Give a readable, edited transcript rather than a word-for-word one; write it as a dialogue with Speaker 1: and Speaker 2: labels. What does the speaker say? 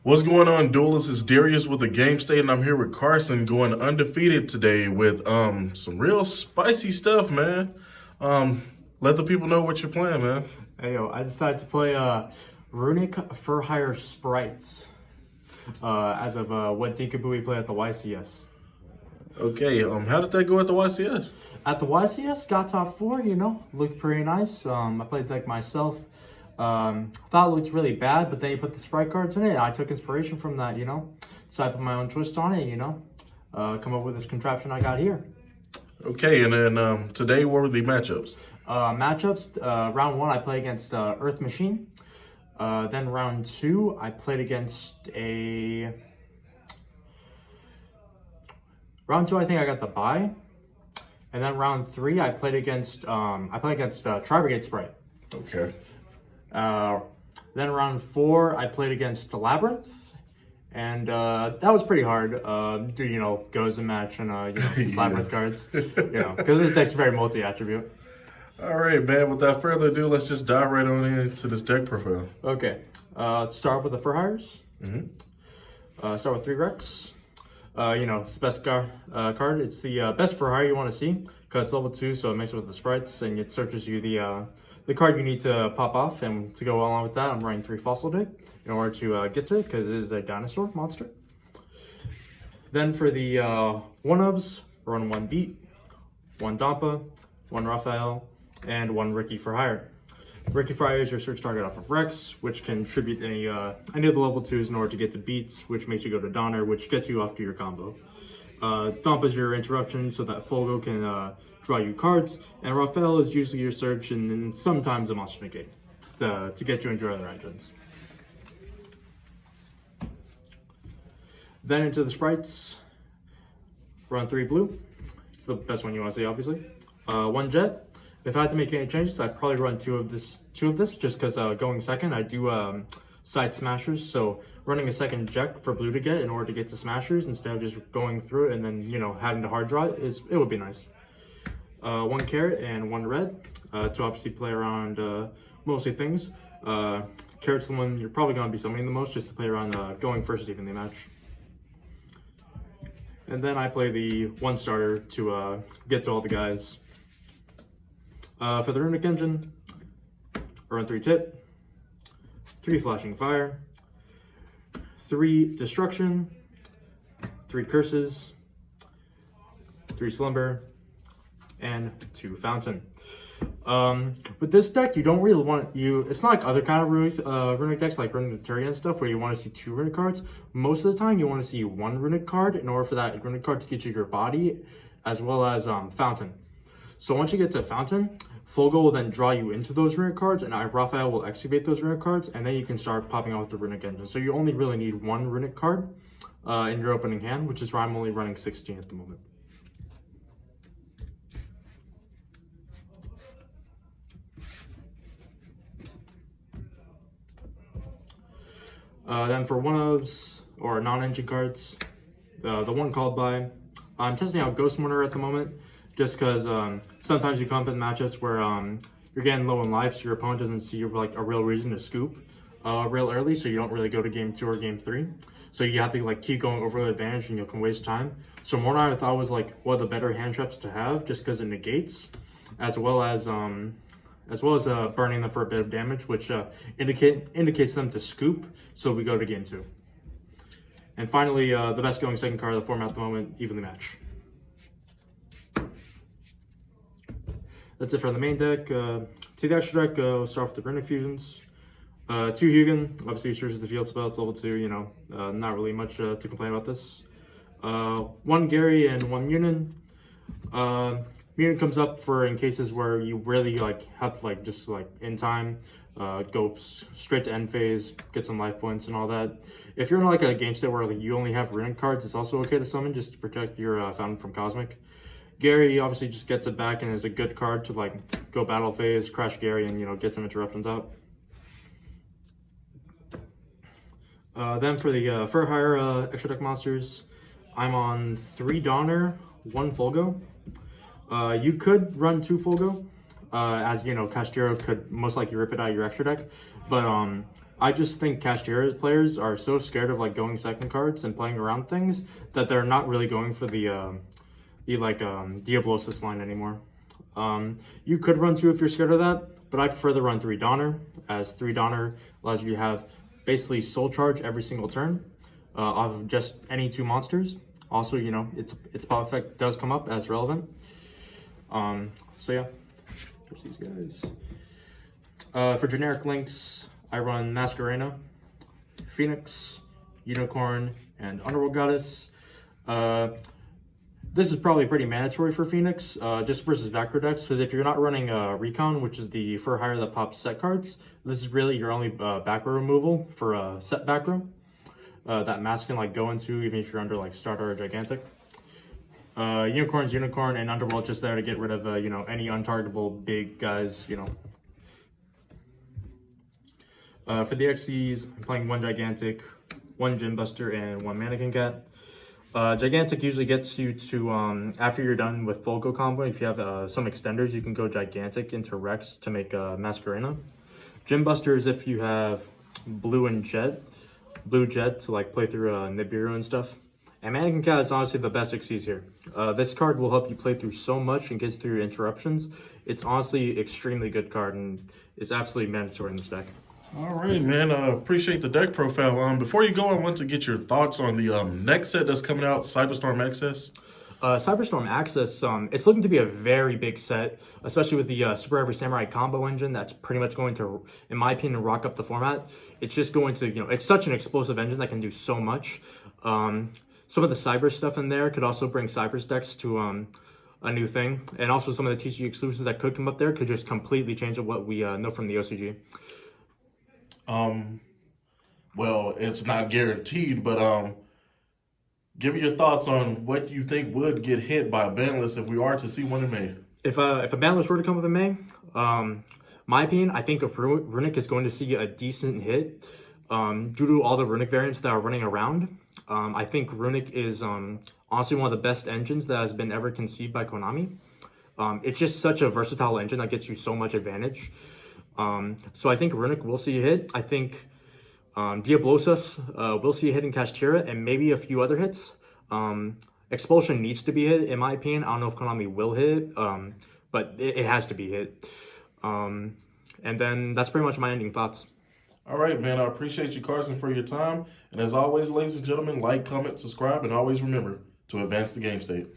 Speaker 1: What's going on, duelists? It's Darius with the Game State, and I'm here with Carson going undefeated today with some real spicy stuff, man. Um, Let the people know what you're playing, man.
Speaker 2: Hey yo, I decided to play Runick for Hire Sprites as of what Deacon we play at the YCS.
Speaker 1: Okay, how did that go at the YCS?
Speaker 2: At the YCS, got top 4, looked pretty nice. I played the deck myself. Thought it looked really bad, but then you put the Sprite cards in it. I took inspiration from that, So I put my own twist on it, come up with this contraption I got here.
Speaker 1: Okay, and then today, what were the matchups?
Speaker 2: Round 1, I played against Earth Machine. Then round 2, I played against a... Round 2, I think I got the bye. And then round 3, I played against Tri-Brigade Sprite.
Speaker 1: Okay.
Speaker 2: Then round 4, I played against the Labyrinth. And that was pretty hard. Goes and match and these Labyrinth cards. Because this deck's very multi-attribute.
Speaker 1: All right, man. Without further ado, let's just dive right on into this deck profile.
Speaker 2: Okay. Let's start with the Fur Hires. Start with 3 Rex. It's the best card. It's the best Fur Hire you want to see because it's level 2, so it mixes with the Sprites and it searches you the card you need to pop off. And to go along with that, I'm running 3 Fossil Dig in order to get to it because it is a dinosaur monster. Then for the 1-ofs, run 1 Beat, 1 Dampa, 1 Raphael, and 1 Ricky for Hire. Ricky for Hire is your search target off of Rex, which can tribute any of the level 2s in order to get to Beats, which makes you go to Donner, which gets you off to your combo. Dump is your interruption so that Folgo can draw you cards, and Raphael is usually your search and then sometimes a monster negate to get you into your other engines. Then into the Sprites, run 3 blue. It's the best one you want to see, obviously. 1 Jet. If I had to make any changes, I'd probably run two of this just because going second, I do side smashers. So running a second Jet for blue to get in order to get to smashers instead of just going through it and then, having to hard draw it would be nice. 1 carrot and 1 red to obviously play around mostly things. Carrot's the one you're probably going to be summoning the most just to play around going first evenly match. And then I play the 1 starter to get to all the guys. For the Runick engine, run 3 Tip, 3 Flashing Fire, 3 Destruction, 3 Curses, 3 Slumber, and 2 Fountain. With this deck, you don't really want it's not like other kind of Runick decks like Runick and stuff where you want to see 2 Runick cards. Most of the time, you want to see 1 Runick card in order for that Runick card to get you your body, as well as Fountain. So once you get to Fountain, Folgo will then draw you into those Runick cards, and Raphael will excavate those Runick cards, and then you can start popping out with the Runick engine. So you only really need 1 Runick card in your opening hand, which is why I'm only running 16 at the moment. Then for 1-ofs or non-engine cards, the one called by, I'm testing out Ghost Mourner at the moment, just because sometimes you come up in matchups where you're getting low in life, so your opponent doesn't see like a real reason to scoop real early, so you don't really go to game 2 or game 3. So you have to keep going over the advantage, and you can waste time. So Mourner I thought was one of the better hand traps to have, just because it negates, as well as burning them for a bit of damage, which indicates them to scoop. So we go to game 2. And finally, the best going second card of the format at the moment, Evenly Match. That's it for the main deck. To the extra deck, we'll start with the Runick Fusions. 2 Hugin, obviously searches the field spell, it's level 2, not really much to complain about this. 1 Gary and 1 Munin. Munin comes up for in cases where you really have to just in time, go straight to end phase, get some life points and all that. If you're in a game state where you only have Runick cards, it's also okay to summon just to protect your Fountain from Cosmic. Gary obviously just gets it back and is a good card to go battle phase, crash Gary, and get some interruptions out. Then for the Fur Hire extra deck monsters, I'm on 3 Donner, 1 Folgo. You could run 2 Folgo, as Castero could most likely rip it out of your extra deck, but I just think Kashtira players are so scared of like going second cards and playing around things that they're not really going for the Diablosis line anymore. You could run 2 if you're scared of that, but I prefer the run 3 Donner, as 3 Donner allows you to have basically soul charge every single turn off of just any 2 monsters. Also, you know, its pop effect does come up as relevant. So yeah, there's these guys. For generic links, I run Masquerena, Phoenix, Unicorn, and Underworld Goddess. This is probably pretty mandatory for Phoenix, just versus back row decks, because if you're not running Recon, which is the for hire that pops set cards, this is really your only back row removal for set back row that Mask can like go into even if you're under like Starter or Gigantic. Unicorn's Unicorn, and Underworld just there to get rid of you know, any untargetable big guys, you know. For the XCs, I'm playing 1 Gigantic, 1 Gym Buster, and 1 Mannequin Cat. Gigantic usually gets you to, after you're done with full go combo, if you have some extenders, you can go Gigantic into Rex to make Masquerena. Gym Buster is if you have Blue Jet to like play through Nibiru and stuff. And Mannequin Cat is honestly the best XCs here. This card will help you play through so much and get through interruptions. It's honestly extremely good card and it's absolutely mandatory in this deck.
Speaker 1: All right, man. Appreciate the deck profile. Before you go, I want to get your thoughts on the next set that's coming out, Cyberstorm Access.
Speaker 2: Cyberstorm Access, it's looking to be a very big set, especially with the Super Every Samurai combo engine. That's pretty much going to, in my opinion, rock up the format. It's just going to, you know, it's such an explosive engine that can do so much. Some of the Cyber stuff in there could also bring Cyber's decks to a new thing. And also some of the TCG exclusives that could come up there could just completely change what we know from the OCG.
Speaker 1: Well, it's not guaranteed, but give me your thoughts on what you think would get hit by a ban list if we are to see one in May.
Speaker 2: If a ban list were to come up in May, my opinion, I think Runick is going to see a decent hit due to all the Runick variants that are running around. I think Runick is honestly one of the best engines that has been ever conceived by Konami. It's just such a versatile engine that gets you so much advantage. So I think Runick will see a hit. I think Diablosis will see a hit in Kashtira and maybe a few other hits. Expulsion needs to be hit, in my opinion. I don't know if Konami will hit, but it has to be hit. And then that's pretty much my ending thoughts.
Speaker 1: All right, man. I appreciate you, Carson, for your time. And as always, ladies and gentlemen, like, comment, subscribe, and always remember to advance the game state.